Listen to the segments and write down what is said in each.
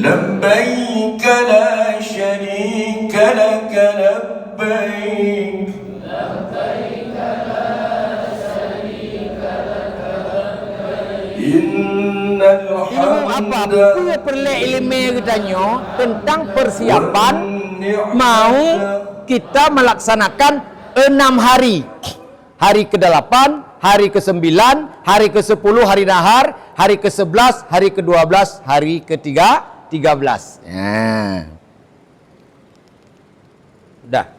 لبيك لا شريك لك لبيك Ilmu apa? Buku perle ilmu katanya tentang persiapan mau kita melaksanakan 6 hari. Hari ke-8, hari ke-9, hari ke-10 hari nahar, hari ke-11, hari ke-12, hari ke-13. Ya. Udah.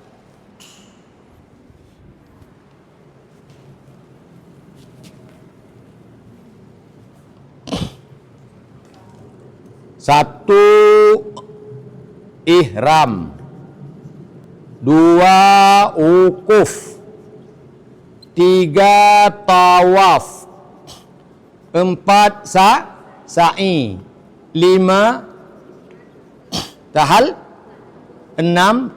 Satu, ihram. Dua, wukuf. Tiga, tawaf. Empat, sa'i. Lima, tahal. Enam,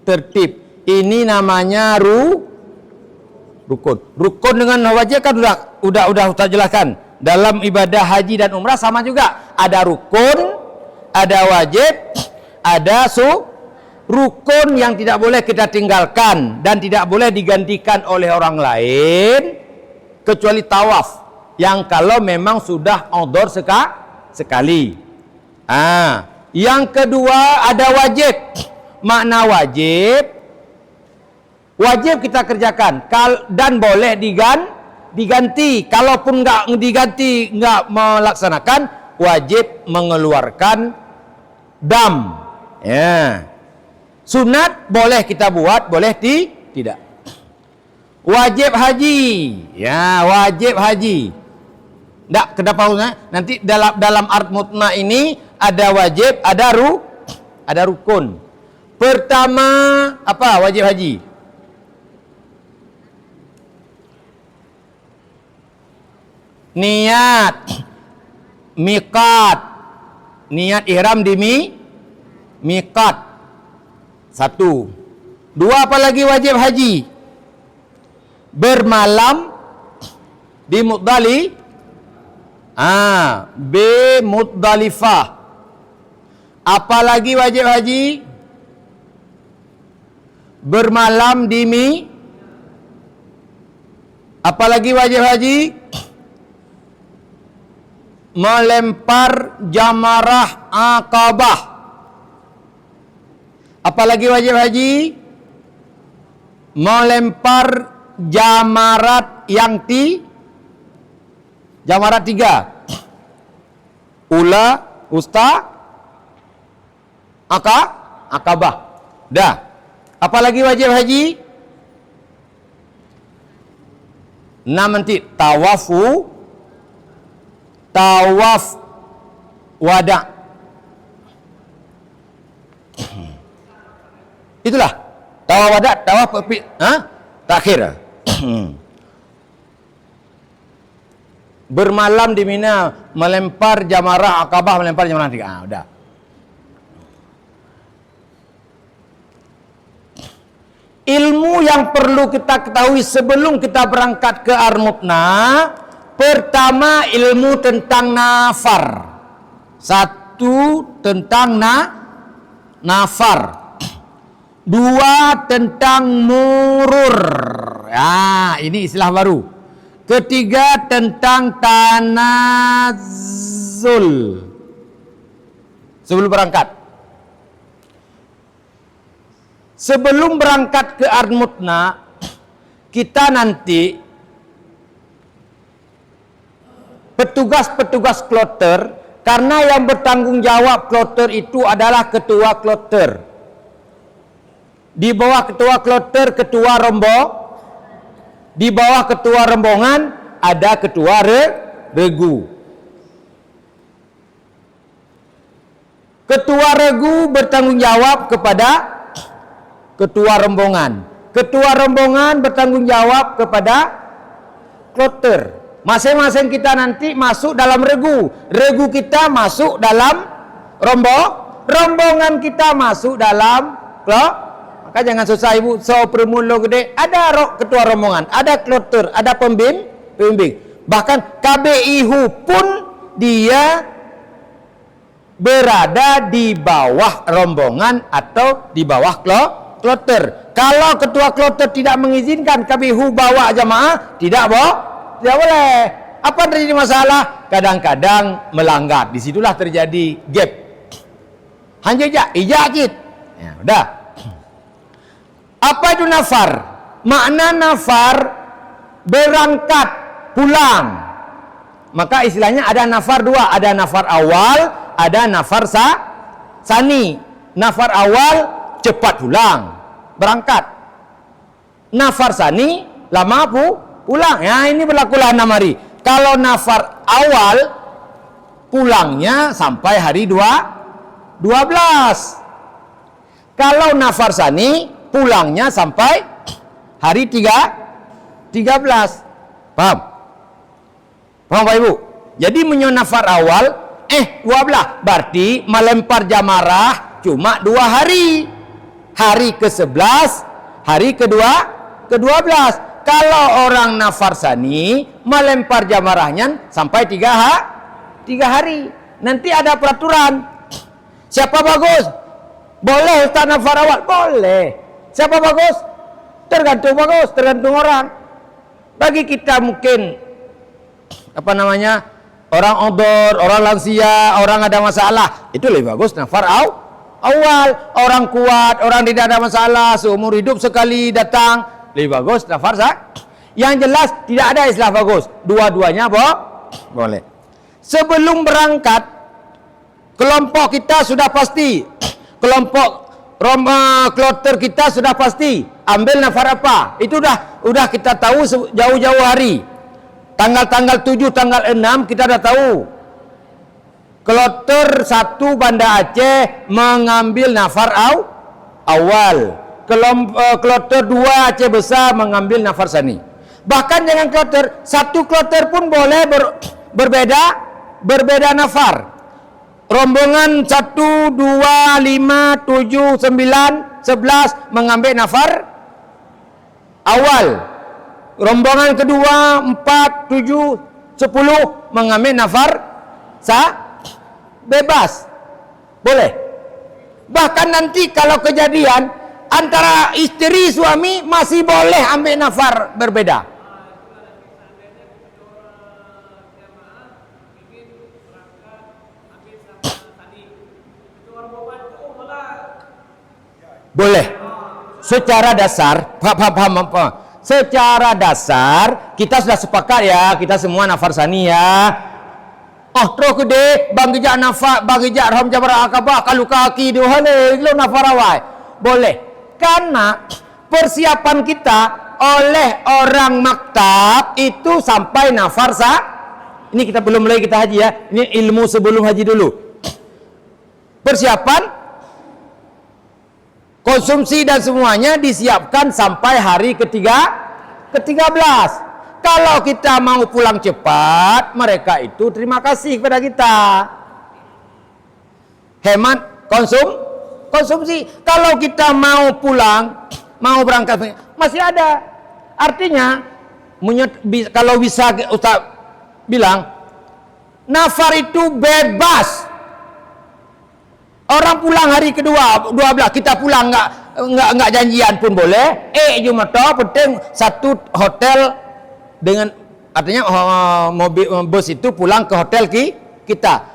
tertib. Ini namanya rukun. Rukun dengan wajib kan udah jelaskan. Dalam ibadah haji dan umrah sama juga. Ada rukun, ada wajib, ada rukun yang tidak boleh kita tinggalkan dan tidak boleh digantikan oleh orang lain kecuali tawaf yang kalau memang sudah odor sekali. Yang kedua ada wajib. Makna wajib kita kerjakan dan boleh diganti. Kalaupun nggak diganti, nggak melaksanakan, wajib mengeluarkan dam. Ya. Sunat boleh kita buat, boleh tidak. Wajib haji. Ya, wajib haji. Nggak, kenapa nanti dalam art mutna ini ada wajib, ada rukun. Pertama apa wajib haji? Niat miqat, niat ihram di miqat. Satu. Dua, apa lagi wajib haji? Bermalam di Muzdalifah. Apa lagi wajib haji? Bermalam di Apa lagi wajib haji? Melempar jamarah Aqabah. Apalagi wajib haji? Melempar jamarat yang jamarat 3. Ula, usta, Aqabah. Dah. Apalagi wajib haji? 6 nanti tawaf wada. Itulah tawaf wada, tawaf takhir. Bermalam di Mina, melempar jamarah Aqabah, melempar jamarah 3. Udah. Ilmu yang perlu kita ketahui sebelum kita berangkat ke Armutna. Pertama, ilmu tentang nafar. Satu, tentang nafar. Dua, tentang murur. Ya, ini istilah baru. Ketiga, tentang tanazul. Sebelum berangkat. Sebelum berangkat ke Armutna, kita nanti petugas-petugas kloter, karena yang bertanggung jawab kloter itu adalah ketua kloter. Di bawah ketua kloter, ketua di bawah ketua rombongan ada ketua regu. Ketua regu bertanggung jawab kepada ketua rombongan. Ketua rombongan bertanggung jawab kepada kloter. Masing-masing kita nanti masuk dalam regu. Regu kita masuk dalam rombongan kita masuk dalam klub. Maka jangan susah ibu. So permula gede ada ketua rombongan, ada kloter, ada pembimbing. Bahkan KBIHU pun dia berada di bawah rombongan atau di bawah kloter. Kalau ketua kloter tidak mengizinkan KBU bawa jamaah, tidak boleh. Apa terjadi masalah? Kadang-kadang melanggar. Disitulah terjadi gap. Hanya ijazat. Ya, udah. Apa itu nafar? Makna nafar berangkat, pulang. Maka istilahnya ada nafar dua, ada nafar awal, ada nafar sani. Nafar awal cepat pulang, berangkat. Nafar sani lama pulang. Ya, ini berlakulah 6 hari. Kalau nafar awal pulangnya sampai hari 12. Kalau nafar sani pulangnya sampai hari 13. Paham? Paham Pak Ibu? Jadi nafar awal 12, berarti melempar jamarah cuma 2 hari. Hari ke-11, hari ke-12. Kalau orang nafar sani melempar jamarahnya sampai 3 hari. Nanti ada peraturan. Siapa bagus? Boleh Ustaz nafar awal? Boleh. Siapa bagus? Tergantung orang. Bagi kita mungkin orang odor, orang lansia, orang ada masalah, itu lebih bagus nafar awal. Orang kuat, orang tidak ada masalah, seumur hidup sekali datang, lebih bagus nafar Yang jelas tidak ada istilah bagus, dua-duanya boleh. Sebelum berangkat, kelompok kita sudah pasti, kelompok kloter kita sudah pasti ambil nafar apa. Itu udah kita tahu jauh-jauh hari. Tanggal 7, tanggal 6 kita dah tahu. Kloter 1 Banda Aceh mengambil nafar awal. Kloter 2 Aceh Besar mengambil nafar sani. Bahkan dengan kloter, satu kloter pun boleh berbeda nafar. Rombongan 1, 2, 5, 7, 9, 11 mengambil nafar awal. Rombongan kedua 4, 7, 10 mengambil nafar bebas. Boleh. Bahkan nanti kalau kejadian antara istri suami masih boleh ambil nafar berbeda. Boleh. Secara dasar, paham. Secara dasar kita sudah sepakat ya, kita semua nafar sani ya. Terus gede bang gejak nafar, bang gejak rom jabar akabah kalau kaki dua hale lo nafar awal. Boleh. Karena persiapan kita oleh orang maktab itu sampai nafar Ini kita belum mulai kita haji ya. Ini ilmu sebelum haji dulu. Persiapan konsumsi dan semuanya disiapkan sampai hari ke-13. Kalau kita mau pulang cepat, mereka itu terima kasih kepada kita. Hemat konsumsi. Kalau kita mau pulang, mau berangkat, masih ada. Artinya, kalau bisa Ustaz bilang, nafar itu bebas. Orang pulang hari ke-12, kita pulang enggak janjian pun boleh. Cuma penting satu hotel dengan artinya mobil bus itu pulang ke hotel kita.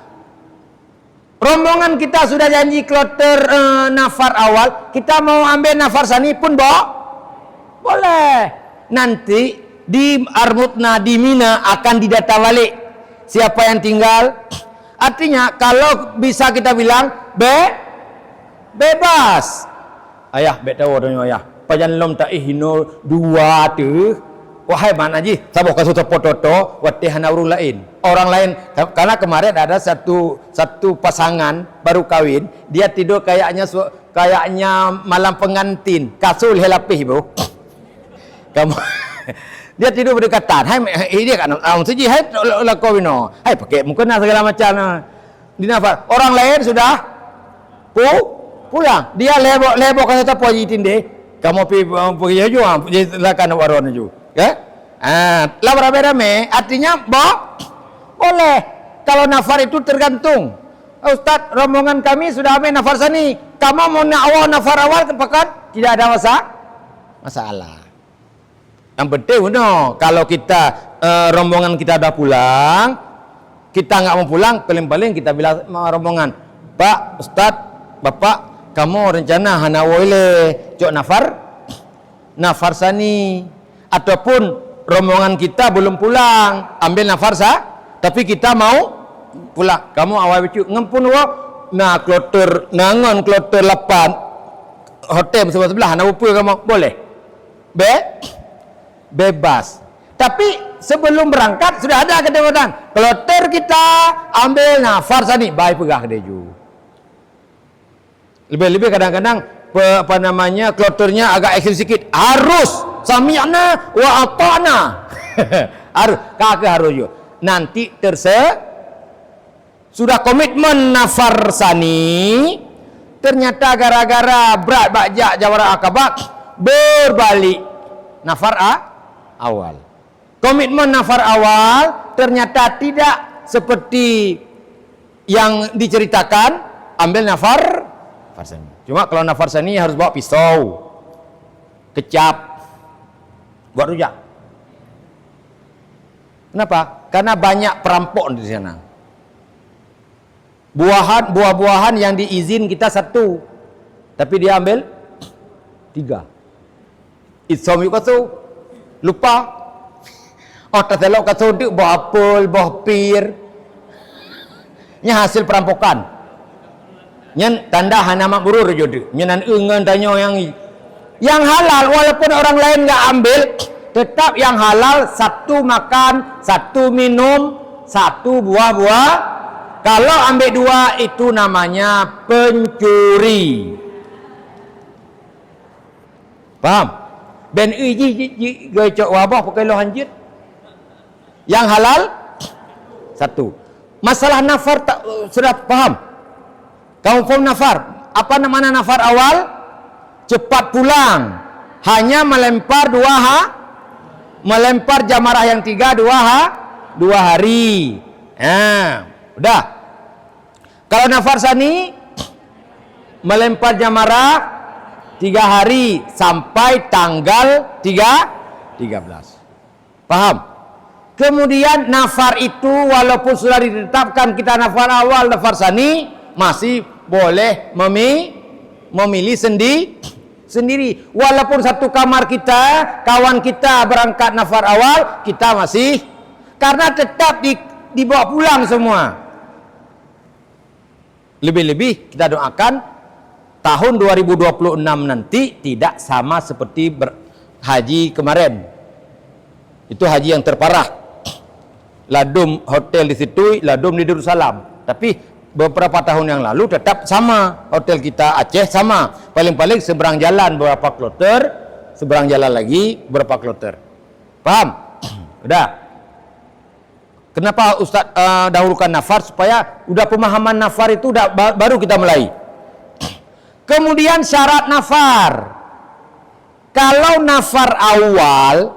Rombongan kita sudah janji kloter nafar awal, kita mau ambil nafar sani pun boleh. Nanti di Armutna di Mina akan didata balik siapa yang tinggal. Artinya kalau bisa kita bilang bebas. Ayah, tahu adanya ayah. Pajan lom tak hino dua tu. Wahai mana ji? Sabok kasu toto watihan orang lain. Orang lain karena kemarin ada satu pasangan baru kawin, dia tidur kayaknya malam pengantin. Kasul helapih, Bro. Kamu dia tidur berdekatan. Hai dia kan seji hai lakowino. Hai pakai mukena segala macam. Di nafar. Orang lain sudah pulang. Dia lebok kata apa tinde. Kamu pergi aja silakan waron aja. Ya? Lah rame-rame artinya boleh. Kalau nafar itu tergantung. Ustaz, rombongan kami sudah ambil nafar sani. Kamu mau nafar awal ke pekan? Tidak ada masalah. Yang penting no, kalau kita rombongan kita udah pulang, kita nggak mau pulang, paling-paling kita bilang sama rombongan, Pak, Ustaz, Bapak, kamu rencana hana wole cok nafar sani, ataupun rombongan kita belum pulang, ambil nafar tapi kita mau pulang, kamu awal bicu ngempun wo, nah kloter nangon kloter 8 hotel sebelah hana upul kamu boleh, bebas. Tapi sebelum berangkat sudah ada ketentuan. Kloter kita ambil nafar sani, baik pegah kedeju. Lebih-lebih kadang-kadang kloternya agak ekstrim sedikit. Harus sami'na wa ata'na. Harus, kagak harus yo. Nanti sudah komitmen nafar sani, ternyata gara-gara berat bajak jawara akabah berbalik nafar awal. Komitmen nafar awal ternyata tidak seperti yang diceritakan, ambil nafar sani. Cuma kalau nafar sani harus bawa pisau, kecap, buat rujak. Kenapa? Karena banyak perampok di sana. Buah-buahan yang diizin kita 1, tapi dia ambil 3. Isom yuk kasu, lupa. Oh, tertelok kasu tu buah apel, buah pir. Nya hasil perampokan. Nyen tanda hana mabrur jodoh. Nyenan engan tanya yang halal, walaupun orang lain nggak ambil, tetap yang halal 1 makan, 1 minum, 1 buah-buah. Kalau ambil 2 itu namanya pencuri. Paham? Ben uji gecok wabah pakai lo hanjit. Yang halal 1. Masalah nafar tak, sudah paham? Kamu pun nafar. Apa namanya nafar awal? Cepat pulang. Hanya melempar 2 melempar jamarah yang 3 2 hari. Udah. Kalau nafar sani melempar jamarah 3 hari sampai tanggal 13. Paham? Kemudian nafar itu walaupun sudah ditetapkan kita nafar awal, nafar sani, masih boleh memilih sendiri. Walaupun satu kamar kita, kawan kita berangkat nafar awal, kita masih, karena tetap dibawa pulang semua. Lebih-lebih kita doakan tahun 2026 nanti tidak sama seperti haji kemarin. Itu haji yang terparah. Ladum hotel di situ, ladum di Darussalam. Tapi beberapa tahun yang lalu tetap sama. Hotel kita Aceh sama. Paling-paling seberang jalan beberapa kloter, seberang jalan lagi beberapa kloter. Paham? Udah. Kenapa Ustaz dahulukan nafar? Supaya udah pemahaman nafar itu udah baru kita mulai. Kemudian syarat nafar. Kalau nafar awal,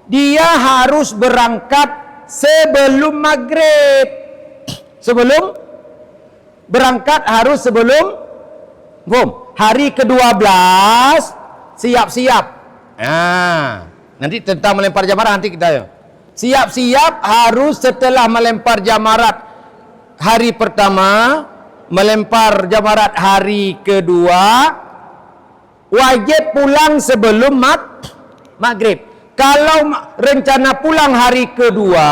dia harus berangkat sebelum maghrib. Sebelum berangkat harus sebelum hari ke-12 siap-siap. Nanti tentang melempar jamarat nanti kita siap-siap harus setelah melempar jamarat hari pertama, melempar jamarat hari kedua, wajib pulang sebelum maghrib. Kalau rencana pulang hari kedua,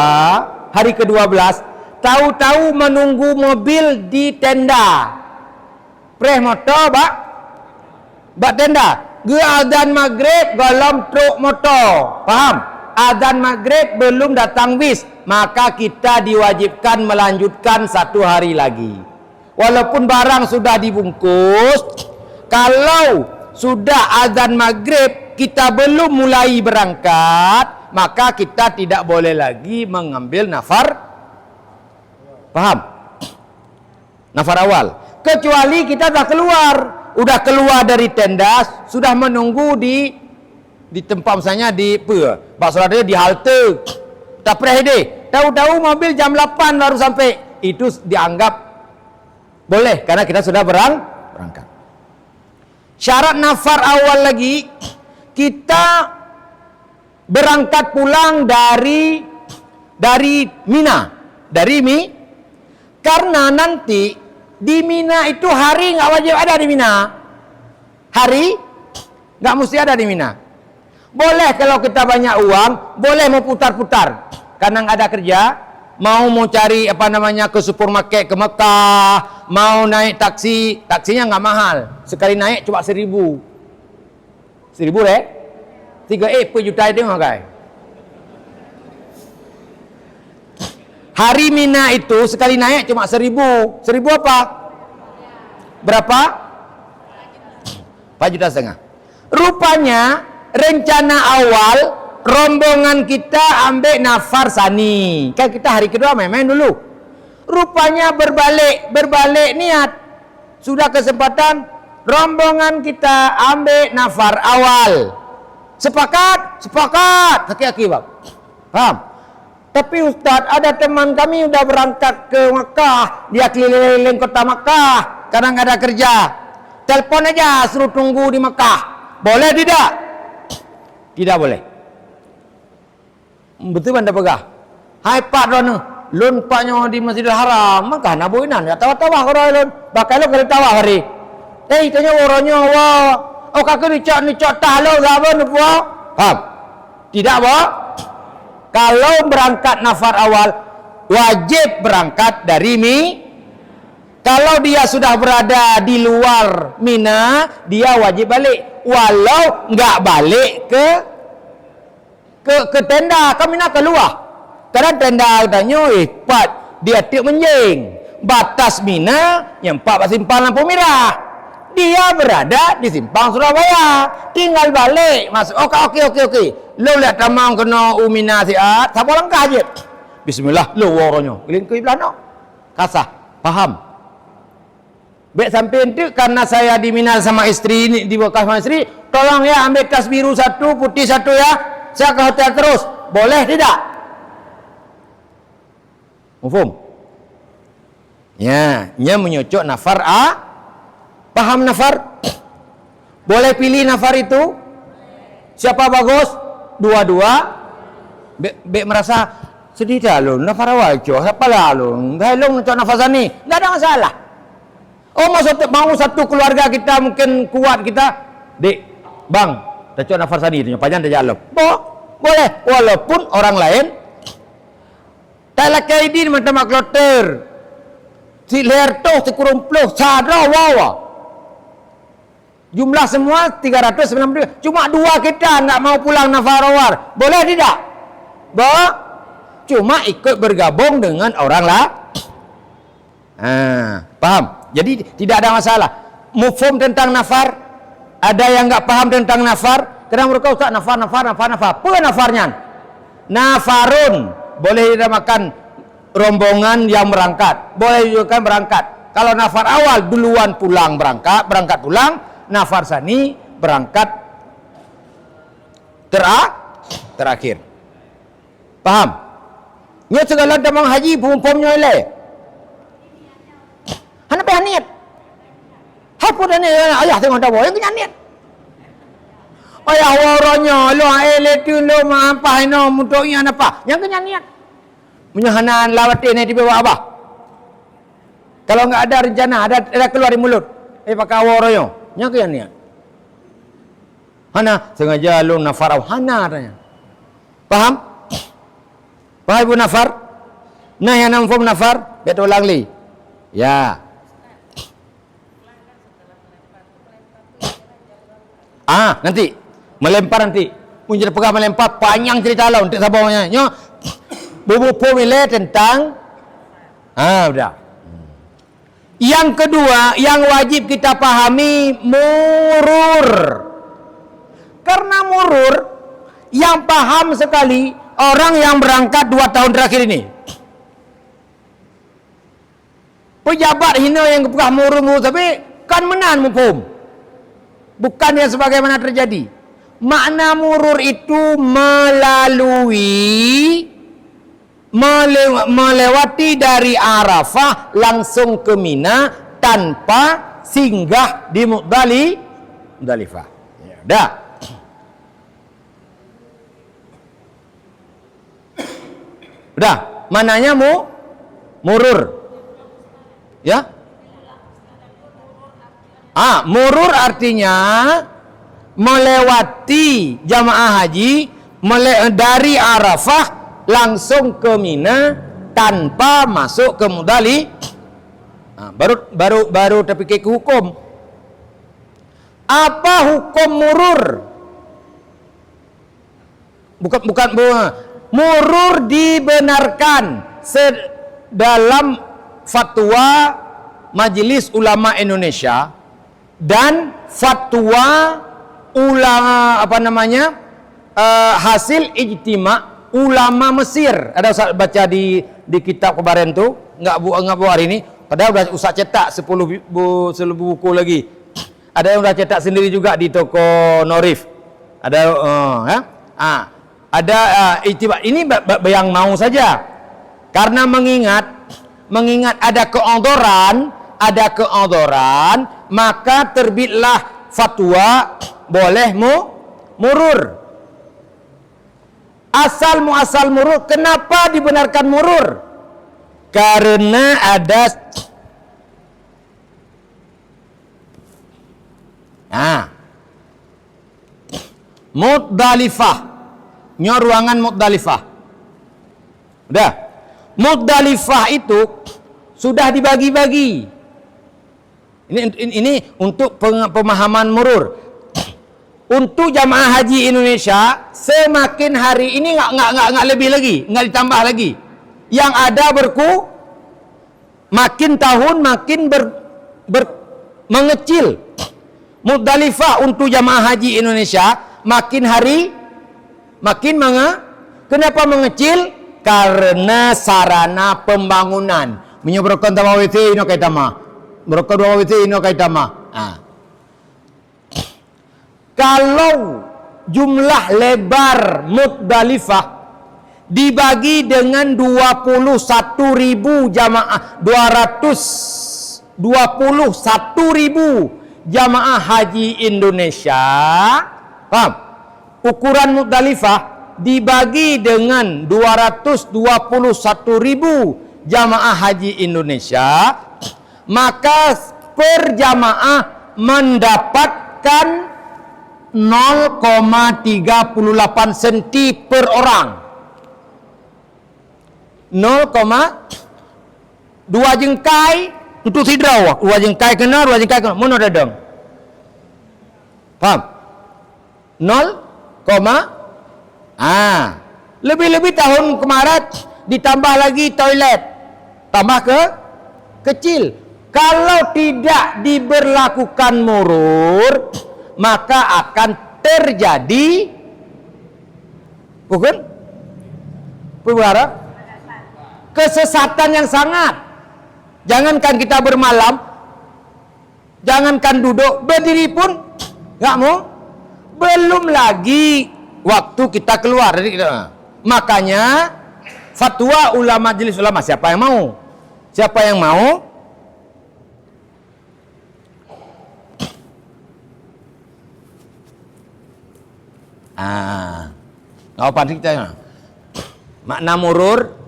hari ke-12, tahu-tahu menunggu mobil di tenda. Preh motor, bak tenda. Gua adzan maghrib dalam truk motor. Paham? Adzan maghrib belum datang bis, maka kita diwajibkan melanjutkan 1 hari lagi. Walaupun barang sudah dibungkus, kalau sudah adzan maghrib kita belum mulai berangkat, maka kita tidak boleh lagi mengambil nafar. Paham? Nafar awal. Kecuali kita udah keluar dari tenda, sudah menunggu di tempat misalnya di Saudara di halte. Tak pernah deh. Tahu-tahu mobil jam 8 baru sampai. Itu dianggap Boleh, karena kita sudah berangkat. Syarat nafar awal lagi, kita berangkat pulang dari Mina. Karena nanti di Mina itu hari nggak wajib ada di Mina. Hari nggak mesti ada di Mina. Boleh kalau kita banyak uang, boleh mau putar-putar. Karena nggak ada kerja, mau cari ke supermarket ke Mekah, mau naik taksi, taksinya nggak mahal. Sekali naik cuma 1.000. 1.000 deh. 3 per juta itu makai. Hari Mina itu sekali naik cuma 1.000. 1.000 apa? Berapa? 4,5 juta. Rupanya rencana awal rombongan kita ambil nafar sani. Kan kita hari kedua main-main dulu. Rupanya berbalik niat. Sudah kesempatan rombongan kita ambil nafar awal. Sepakat. Kaki-kaki, Bang. Paham? Tapi Ustaz, ada teman kami udah berangkat ke Makkah. Dia keliling kota Makkah karena nggak ada kerja. Telepon aja, suruh tunggu di Makkah. Boleh tidak? Tidak boleh. Betul Anda pegah. Hai Pak Dono, lun paknya di Masjidil Haram, maka nabuinan ya tawa-tawa orang lun. Bakal lo kali tawa hari. Tanya orangnya wah. Oh kakak dicok talo gaban apa? Paham? Tidak, Pak. Kalau berangkat nafar awal wajib berangkat dari Kalau dia sudah berada di luar Mina, dia wajib balik. Walau nggak balik ke tenda, ke Mina keluar. Karena tenda katanya Pat, dia tiap menjeng. Batas Mina yang 4 simpang lampu merah. Dia berada di simpang Surabaya. Tinggal balik masuk. Oke. Lo lihat tamang kena Mina siat, siapa langkah aja. Bismillah, lo warnanya. Kelingkui belano. Kasah, paham? Baik sampai itu karena saya diminal sama istri ini di bekas sama istri, tolong ya ambil tas biru 1, putih 1 ya. Saya ke hotel terus. Boleh tidak? Mufhum? Ya, menyocok nafar A. Paham nafar? Boleh pilih nafar itu? Siapa bagus? Dua-dua. Bek merasa sedih dah lo. Nafar awal cok. Siapa lah lo? Hello cok nafar sani. Tidak ada masalah. Oh mau satu keluarga kita mungkin kuat kita. Dek, bang, kita cok nafar sani. Panjang dah jalan. Boleh. Walaupun orang lain. Tak kaidin macam makloter. Si lerto, si kurumpluh, sadra, wawa. Jumlah semua 390. Cuma 2 kita nak mau pulang nafarawar. Boleh tidak? Cuma ikut bergabung dengan orang lah. Paham? Jadi tidak ada masalah. Mufhum tentang nafar. Ada yang enggak paham tentang nafar. Karena mereka Ustaz nafar. Apa nafarnya? Nafarun. Boleh dinamakan rombongan yang berangkat. Boleh juga berangkat. Kalau nafar awal duluan pulang berangkat pulang. Nafar sani berangkat terakhir. Paham? Nya segala damang haji pum-pumnya ile. Hana pe niat. Hapo dan ayah tengok dah yang kena niat. Ayah waranya lo ele tu lo apa ino mutoknya apa? Yang kena niat. Menyahanan lawat ini di bawah abah. Kalau enggak ada rencana, ada keluar di mulut. Pakai waranya. Yang kena niat. Hana sengaja lo nafar hana tanya. Paham? Paham ibu nafar? Nah yang namfum nafar, dia ulang li. Ya. Nanti melempar nanti. Punjul pegang melempar panjang cerita lo untuk sabawanya. Nyo bubu pemilih tentang udah. Yang kedua, yang wajib kita pahami murur. Karena murur yang paham sekali orang yang berangkat 2 tahun terakhir ini. Pejabat hina yang kepekah murur tapi kan menan mufhum. Bukan yang sebagaimana terjadi. Makna murur itu melewati dari Arafah langsung ke Mina tanpa singgah di Muzdalifah. Ya, dah. Udah, mananya murur. Ya? Murur artinya melewati jamaah haji dari Arafah langsung ke Mina tanpa masuk ke Muzdalifah. Baru terpikir ke hukum. Apa hukum murur? Bukan. Murur dibenarkan dalam fatwa Majelis Ulama Indonesia dan fatwa ulama hasil ijtima ulama Mesir. Ada Ustaz baca di kitab kemarin tu, enggak buat hari ini. Padahal udah Ustaz cetak 10 buku lagi. Ada yang udah cetak sendiri juga di toko Norif. Ada ada ijtima. Ini yang mau saja. Karena mengingat ada keodoran, maka terbitlah fatwa boleh murur. Asal murur. Kenapa dibenarkan murur? Karena ada Muzdalifah. Ruangan Muzdalifah. Udah. Muzdalifah itu sudah dibagi-bagi. Ini untuk pemahaman murur. Untuk jamaah haji Indonesia, semakin hari ini nggak lebih lagi, nggak ditambah lagi. Yang ada makin tahun makin mengecil. Muzdalifah untuk jamaah haji Indonesia makin hari kenapa mengecil? Karena sarana pembangunan. Menyebrokan tama WC ino kay tama. Menyebrokan dua WC ino kay tama. Kalau jumlah lebar Muzdalifah dibagi dengan 21.000 jamaah, 221.000 jamaah haji Indonesia, paham? Ukuran Muzdalifah dibagi dengan 221.000 jamaah haji Indonesia, maka per jamaah mendapatkan 0,38 senti per orang. 0,2 jengkai tutup sidraw. 2 jengkai kena, 2 jengkai kena. Mana dadang? Paham? 0, lebih-lebih tahun kemarin ditambah lagi toilet, tambah kecil. Kalau tidak diberlakukan murur, maka akan terjadi kesesatan yang sangat. Jangankan kita bermalam, jangankan duduk, berdiri pun nggak mau. Belum lagi waktu kita keluar. Makanya fatwa ulama majelis ulama, siapa yang mau? Siapa yang mau? Apa kita? Makna murur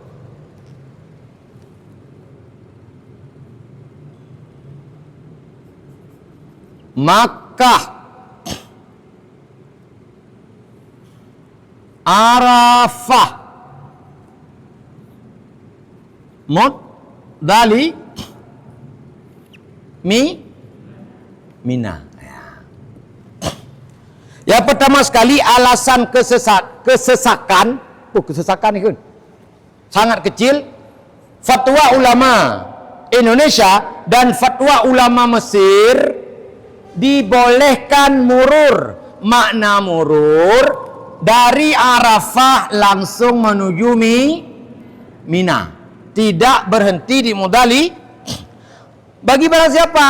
Makkah, Arafah, Mina. Yang pertama sekali alasan kesesakan itu sangat kecil. Fatwa ulama Indonesia dan fatwa ulama Mesir dibolehkan murur. Makna murur dari Arafah langsung menuju Mina, tidak berhenti di Muzdalifah. Bagi barang siapa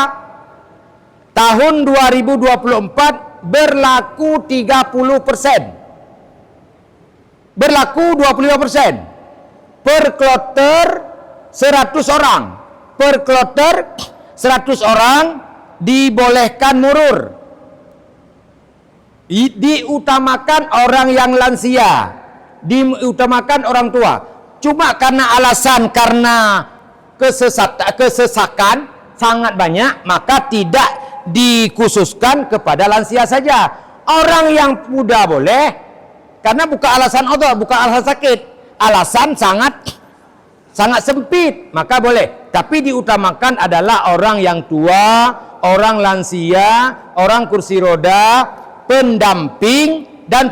tahun 2024 berlaku 30%, berlaku 25%, per kloter 100 orang, per kloter 100 orang dibolehkan murur. Diutamakan orang yang lansia, diutamakan orang tua. Cuma karena alasan karena kesesakan sangat banyak, maka tidak dikhususkan kepada lansia saja. Orang yang muda boleh, karena bukan alasan Allah, bukan alasan sakit, alasan sangat sempit, maka boleh. Tapi diutamakan adalah orang yang tua, orang lansia, orang kursi roda, pendamping, dan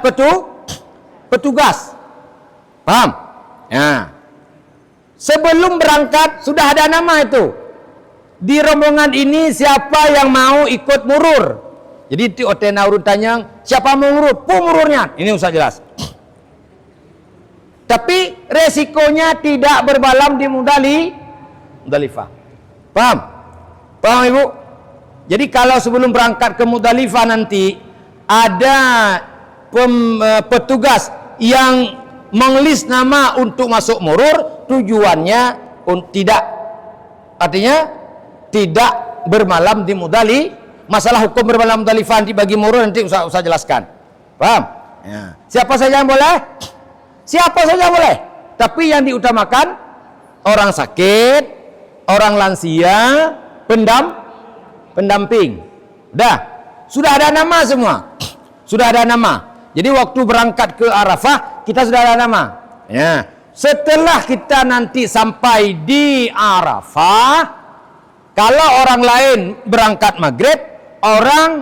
petugas. Paham? Ya. Sebelum berangkat sudah ada nama itu. Di rombongan ini siapa yang mau ikut murur? Jadi otena urut tanya, siapa mau murur? Pemururnya. Ini usah jelas. Tapi resikonya tidak bermalam di Muzdalifah. Paham? Paham Ibu? Jadi kalau sebelum berangkat ke Muzdalifah nanti ada petugas yang mengelis nama untuk masuk murur, tujuannya tidak, artinya tidak bermalam di Muzdalifah. Masalah hukum bermalam Muzdalifah nanti bagi murur nanti usah jelaskan. Paham? Ya. Siapa saja yang boleh? Siapa saja boleh. Tapi yang diutamakan orang sakit, orang lansia, pendamping. Sudah ada nama semua. Sudah ada nama. Jadi waktu berangkat ke Arafah kita sudah ada nama. Ya. Setelah kita nanti sampai di Arafah, kalau orang lain berangkat maghrib,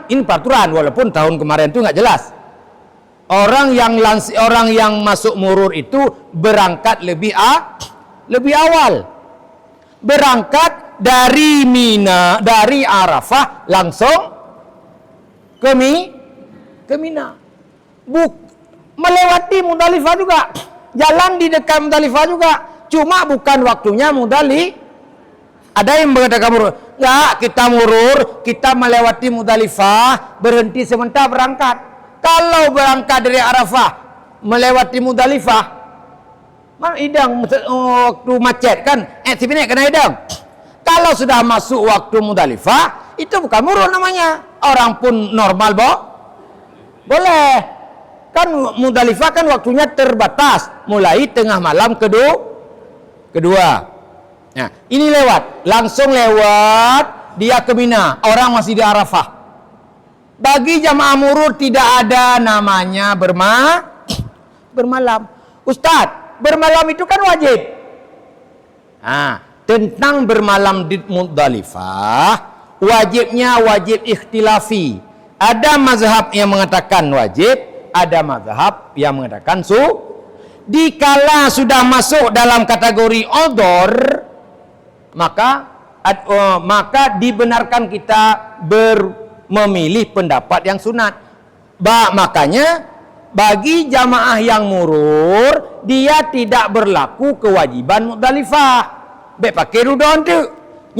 ini peraturan walaupun tahun kemarin itu nggak jelas. Orang yang masuk murur itu berangkat lebih awal. Berangkat dari Mina, dari Arafah langsung ke Mina. Melewati Muzdalifah juga. Jalan di dekat Muzdalifah juga. Cuma bukan waktunya Muzdalifah. Ada yang mengatakan murur. Enggak, kita murur, kita melewati Muzdalifah, berhenti sebentar berangkat. Kalau berangkat dari Arafah melewati Muzdalifah, mana idang waktu macet kan? Sebenarnya kena idang. Kalau sudah masuk waktu Muzdalifah, itu bukan murur namanya. Orang pun normal, boleh. Kan Muzdalifah kan waktunya terbatas, mulai tengah malam kedua. Nah, ini langsung lewat dia ke Mina. Orang masih di Arafah. Bagi jamaah murur tidak ada namanya bermalam. Ustadz, bermalam itu kan wajib. Nah, tentang bermalam di Muzdalifah, wajibnya wajib ikhtilafi. Ada mazhab yang mengatakan wajib, ada mazhab yang mengatakan dikala sudah masuk dalam kategori odor, maka dibenarkan kita memilih pendapat yang sunat. Makanya bagi jamaah yang murur, dia tidak berlaku kewajiban Muzdalifah. Pakai rudon tu,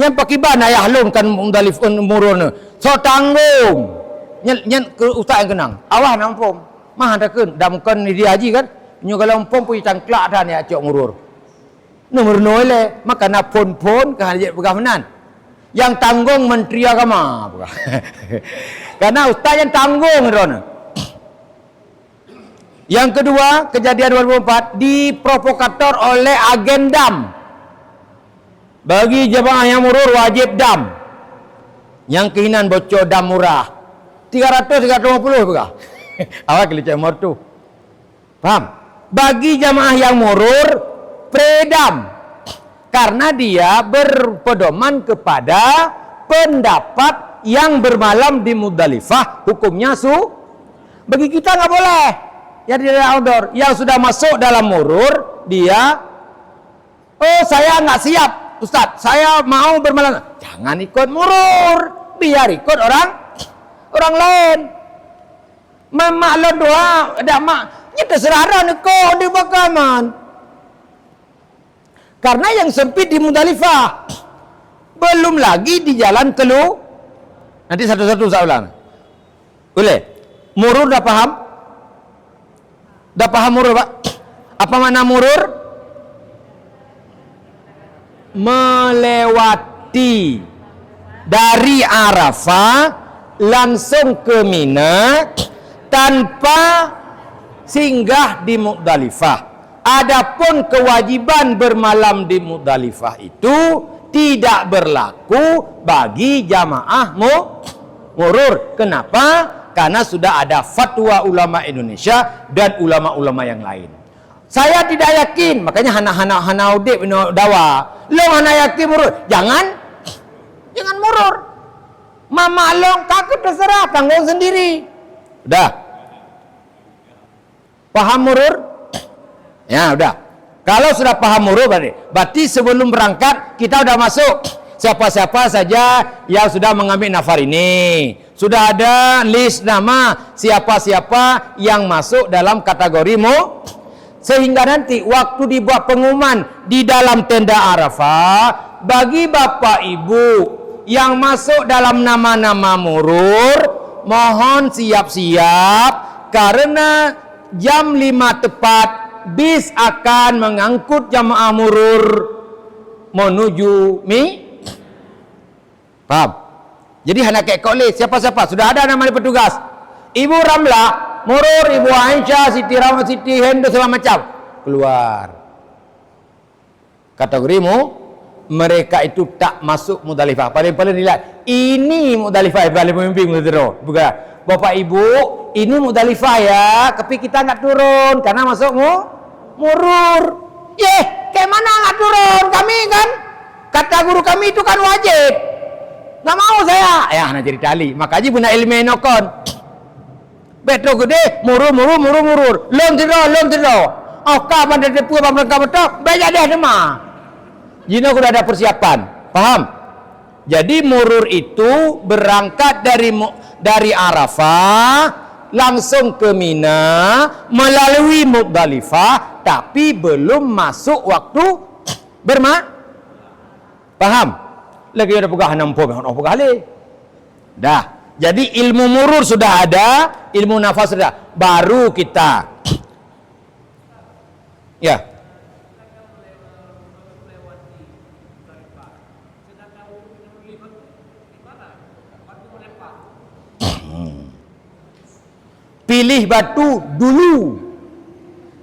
yang pakai ban ayah lun kan Muzdalifah murur ni. So tanggung. Nyen ke ustaz yang kenang. Awah nampom. Mah ada kan, dah bukan dia haji kan. Nyo kalau pom punya tangklak dah ni acok murur. Nomor nol maka nak pon ke hajat pergamanan. Yang tanggung Menteri Agama. Karena ustaz yang tanggung Ron. Yang kedua, kejadian 2004 diprovokator oleh agen dam. Bagi jemaah yang murur wajib dam. Yang keinginan bocor dam murah. 300-350 bukan? Awak kelicak mortu. Paham? Bagi jemaah yang murur predam. Karena dia berpedoman kepada pendapat yang bermalam di Muzdalifah, hukumnya bagi kita nggak boleh. Ya tidak outdoor. Yang sudah masuk dalam murur, dia, saya nggak siap, Ustadz, saya mau bermalam. Jangan ikut murur, biar ikut orang lain. Maklum doa, ada mak, ini terserah orang kau di bakaman. Karena yang sempit di Muzdalifah, belum lagi di jalan Telu. Nanti satu-satu saya ulang. Boleh? Murur dah paham? Dah paham murur, Pak? Apa makna murur? dari Arafah langsung ke Mina tanpa singgah di Muzdalifah. Adapun kewajiban bermalam di Muzdalifah itu tidak berlaku bagi jamaah murur. Kenapa? Karena sudah ada fatwa ulama Indonesia dan ulama-ulama yang lain. Saya tidak yakin, makanya hana udip dawa. Long hana yakin murur. Jangan murur. Mama long takut terserah, tanggung sendiri. Udah. Paham murur? Ya, udah. Kalau sudah paham murur berarti sebelum berangkat kita udah masuk. Siapa-siapa saja yang sudah mengambil nafar ini. Sudah ada list nama siapa-siapa yang masuk dalam kategorimu. Sehingga nanti waktu dibuat pengumuman di dalam tenda Arafah, bagi bapak ibu yang masuk dalam nama-nama murur, mohon siap-siap karena jam 5 tepat bis akan mengangkut jamaah murur menuju paham? Jadi hendak kekoli siapa-siapa sudah ada nama petugas. Ibu Ramla, murur, Ibu Aisyah, Siti Rahmat, Siti Hendo segala macam keluar. Kategorimu mereka itu tak masuk Muzdalifah. Paling-paling dilihat ini Muzdalifah paling pemimpin bukan. Bapak Ibu, ini Muzdalifah ya, tapi kita nggak turun karena masuk murur. Kayak mana nggak turun? Kami kan kata guru kami itu kan wajib. Nggak mau saya. Ya, nak jadi tali. Makanya guna ilmu enokon. Betul gede, murur. Long tidur. Oh, kapan ada depu abang mereka betul? Banyak dia demam. Jino sudah ada persiapan. Paham? Jadi murur itu berangkat dari Arafah langsung ke Mina melalui Muzdalifah tapi belum masuk waktu paham? Lagi ada pegah nampu kali. Dah. Jadi ilmu murur sudah ada, ilmu nafas sudah. Baru kita ya. Pilih batu dulu.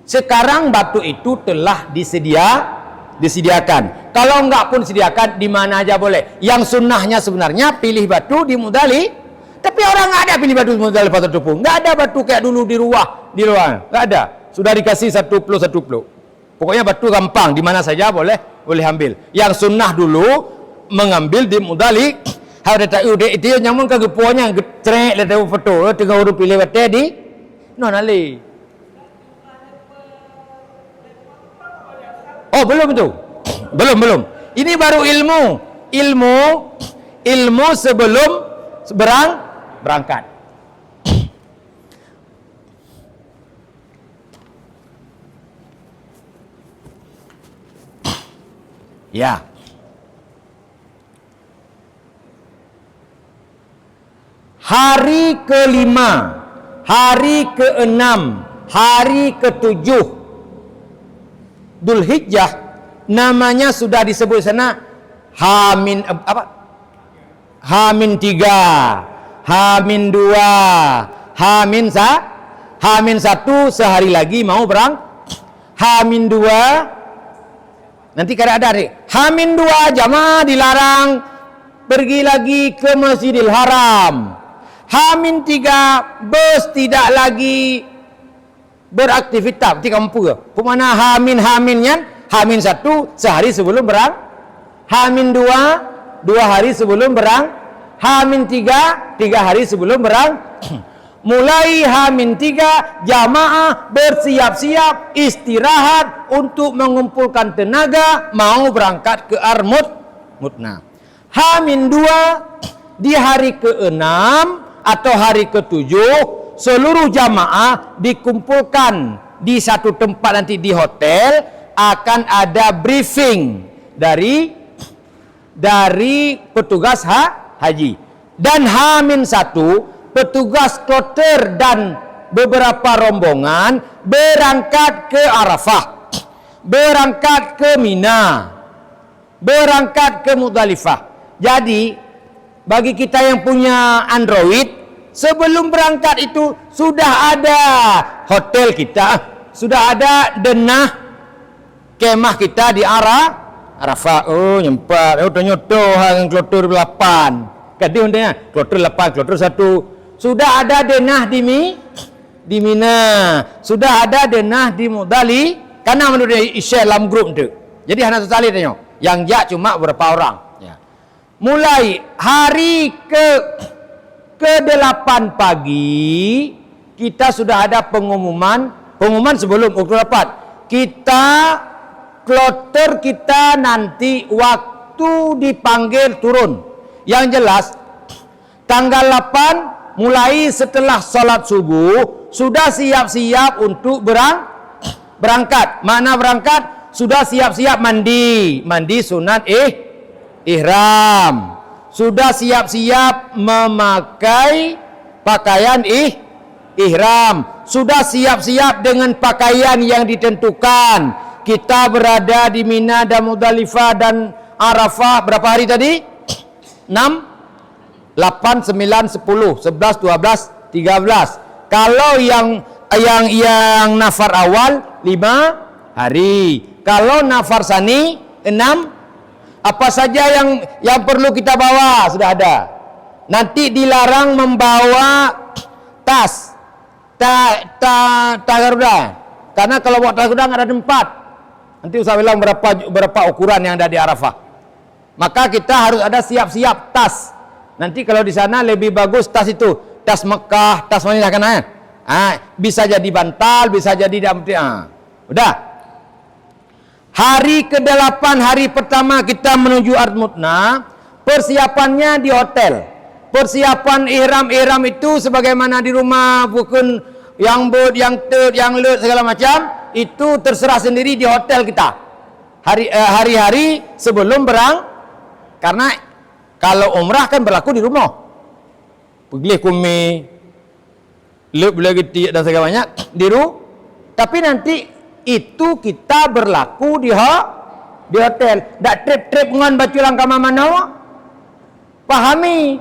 Sekarang batu itu telah disediakan. Kalau enggak pun disediakan di mana aja boleh. Yang sunnahnya sebenarnya pilih batu di Muzdalifah. Tapi orang enggak ada pilih batu di Muzdalifah tertepung. Enggak ada batu kayak dulu di luar. Enggak ada. Sudah dikasih satu pluk. Pokoknya batu gampang di mana saja boleh ambil. Yang sunnah dulu mengambil di Muzdalifah. Ada tak itu nyamun ke gepuanya getrek le tahu foto tengah urut pilih batu di non ali. Oh, belum itu. Belum. Ini baru ilmu sebelum berangkat. Ya. Hari ke-5, hari ke-6, hari ke-7 Dzulhijjah namanya sudah disebut sana Hamin 3, Hamin 2, Hamin 1 sehari lagi mau Hamin 2 nanti kada ada nih. Hamin 2 jamaah dilarang pergi lagi ke Masjidil Haram. Hamin 3 bus tidak lagi beraktivitas di kampung. Pemana Haminnya? Hamin 1 sehari sebelum Hamin 2 hari sebelum Hamin 3 hari sebelum Mulai Hamin 3 jamaah bersiap-siap istirahat untuk mengumpulkan tenaga mau berangkat ke Mutna. Hamin 2 di hari ke-6 atau hari ke-7 seluruh jamaah dikumpulkan di satu tempat nanti di hotel, akan ada briefing dari petugas haji. Dan Hamin 1 petugas kloter dan beberapa rombongan berangkat ke Arafah, berangkat ke Mina, berangkat ke Muzdalifah. Jadi bagi kita yang punya Android, sebelum berangkat itu sudah ada hotel kita, sudah ada denah kemah kita di Arafah. Oh, nyempat. Oh, nyoto hang kloter 8. Kadi undanya kloter 8, kloter 1. Sudah ada denah di Mina. Sudah ada denah di Mudali. Karena menurut share dalam grup tu. Jadi hanya sekali tanya. Yang jak cuma berapa orang. Ya. Mulai hari ke-8 pagi kita sudah ada pengumuman sebelum Oktober 8. Kloter kita nanti waktu dipanggil turun. Yang jelas tanggal 8 mulai setelah salat subuh sudah siap-siap untuk berangkat. Mana berangkat? Sudah siap-siap mandi sunat ihram. Sudah siap-siap memakai pakaian ihram. Sudah siap-siap dengan pakaian yang ditentukan. Kita berada di Mina dan Muzdalifah dan Arafah berapa hari tadi? 6, 8, 9, 10, 11, 12, 13. Kalau yang nafar awal 5 hari. Kalau nafar sani 6. Apa saja yang perlu kita bawa sudah ada. Nanti dilarang membawa tas Garuda. Karena kalau bawa tas Garuda nggak ada tempat. Nanti usah bilang berapa ukuran yang ada di Arafah. Maka kita harus ada siap-siap tas. Nanti kalau di sana lebih bagus tas itu, tas Mekah, tas Madinah kan ya. Bisa jadi bantal, bisa jadi udah. Hari ke-8 hari pertama kita menuju Ardmutna, persiapannya di hotel. Persiapan ihram itu sebagaimana di rumah, bukan yang bot, yang tet, yang lut segala macam, itu terserah sendiri di hotel kita. Hari-hari sebelum karena kalau umrah kan berlaku di rumah. Pergi kumi, lut boleh getik dan segala banyak di rumah. Tapi nanti itu kita berlaku di hotel. Tak trip-trip ngan baju langkah mana pahami.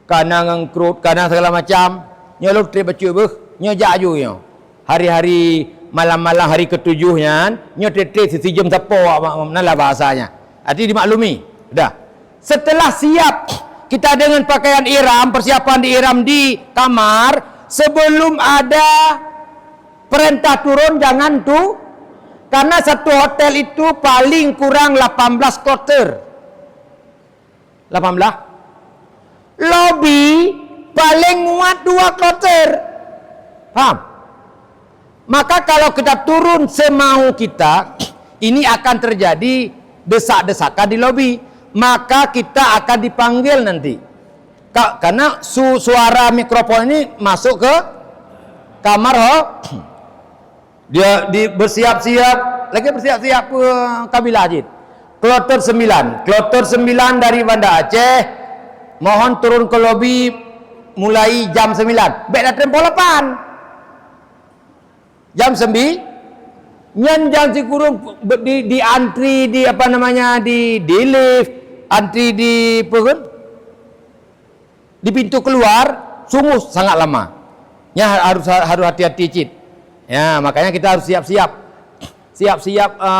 Karena ngengkrut, karena segala macam. Nyolok trip baju beuh, nyojak ajunya. Hari-hari malam-malam hari ke-7-nya, trip sisi jam sapo manalah bahasanya. Arti dimaklumi. Dah. Setelah siap kita dengan pakaian ihram, persiapan di ihram di kamar, sebelum ada perintah turun jangan tuh, karena satu hotel itu paling kurang 18 kloter. 18. Lobby paling muat 2 kloter. Paham? Maka kalau kita turun semau kita, ini akan terjadi desak-desakan di lobi. Maka kita akan dipanggil nanti. Karena suara mikrofon ini masuk ke kamar dia bersiap-siap, lagi bersiap-siap kabilah Haji. Kloter 9 dari Banda Aceh, mohon turun ke lobi mulai jam 9. Baik datang pukul 8. Jam 9 nyan si kurung di antri di di lift, antri di pintu keluar sungguh sangat lama. Ya harus hati-hati cit. Ya, makanya kita harus siap-siap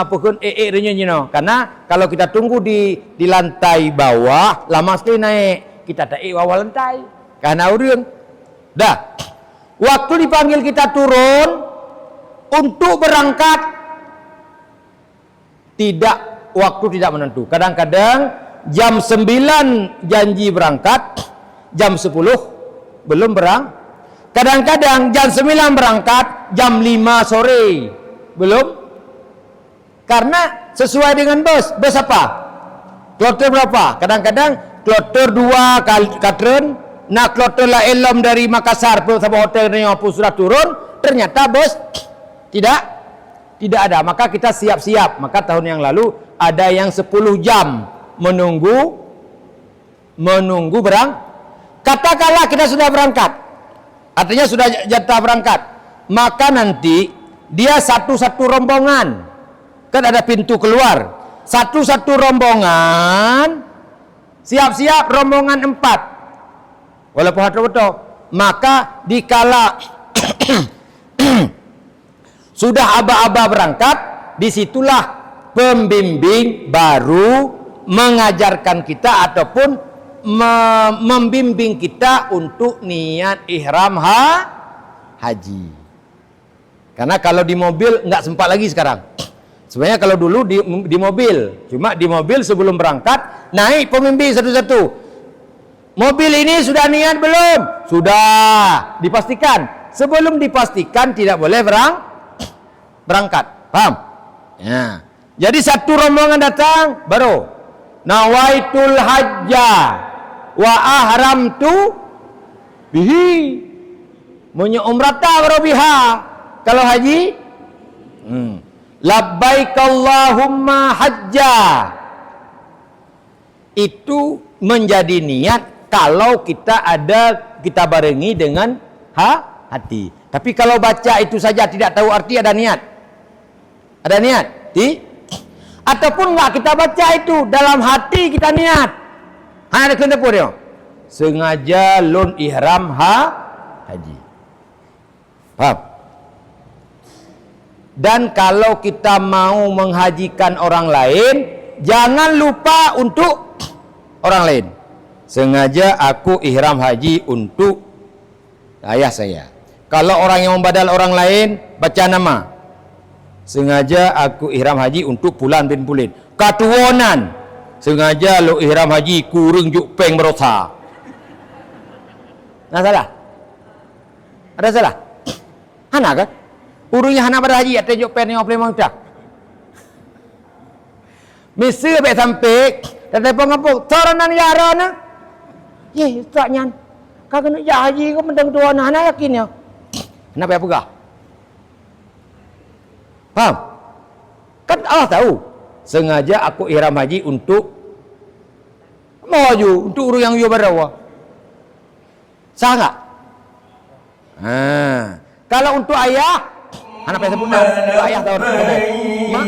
pokok renyuh. Karena kalau kita tunggu di lantai bawah lama sekali naik. Kita tak bawah lantai. Karena urun. Dah. Waktu dipanggil kita turun untuk berangkat, waktu tidak menentu. Kadang-kadang jam 9 janji berangkat, jam 10 belum berangkat. Kadang-kadang jam 9 berangkat, jam 5 sore belum. Karena sesuai dengan bus apa? Kloter berapa? Kadang-kadang kloter 2 katren, nak kloter la elam dari Makassar sampai hotel pun sudah turun, ternyata bus tidak ada. Maka kita siap-siap. Maka tahun yang lalu ada yang 10 jam menunggu katakanlah kita sudah berangkat, artinya sudah jatah berangkat, maka nanti dia satu-satu rombongan, kan ada pintu keluar, satu-satu rombongan siap-siap rombongan 4. Walaupun betul-betul. Maka dikala sudah aba-aba berangkat, disitulah pembimbing baru mengajarkan kita ataupun membimbing kita untuk niat ihram haji. Karena kalau di mobil nggak sempat lagi sekarang. Sebenarnya kalau dulu di mobil, cuma di mobil sebelum berangkat naik pembimbing satu-satu. Mobil ini sudah niat belum? Sudah, dipastikan. Sebelum dipastikan tidak boleh berangkat. Paham? Ya. Jadi satu rombongan datang baru nawaitul hajja wa ahramtu bihi. Munyo umrata baru biha. Kalau haji labbaik Allahumma hajja. Itu menjadi niat kalau kita barengi dengan hati. Tapi kalau baca itu saja tidak tahu arti, ada niat. Ada niat? Ataupun enggak kita baca itu dalam hati kita niat. Ada kena pun dia. Sengaja lun ihram haji. Paham? Dan kalau kita mau menghajikan orang lain, jangan lupa untuk orang lain. Sengaja aku ihram haji untuk ayah saya. Kalau orang yang membadal orang lain, baca nama. Sengaja aku ihram haji untuk Pulan bin Pulin. Katuonan. Sengaja lo ihram haji kurung juk peng berosa. Nah salah? Ada salah? Hana kan? Urungnya hana pada haji atau juk peng yang boleh mau dah. Mesti sampai sampai tetapi pengapuk taranan yarana. Ye, tak nyan. Kagak nak haji kau mendeng tuan hana yakin ya. Kenapa ya pegah? Paham? Kan Allah tahu. Sengaja aku ihram haji untuk maju, untuk urus yang you berawa. Sah enggak? Kalau untuk ayah, anak payah sebut untuk ayah tahu. Mak?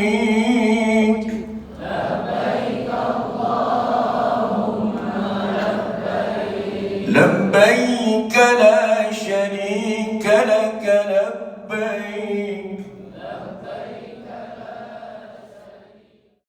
لبيك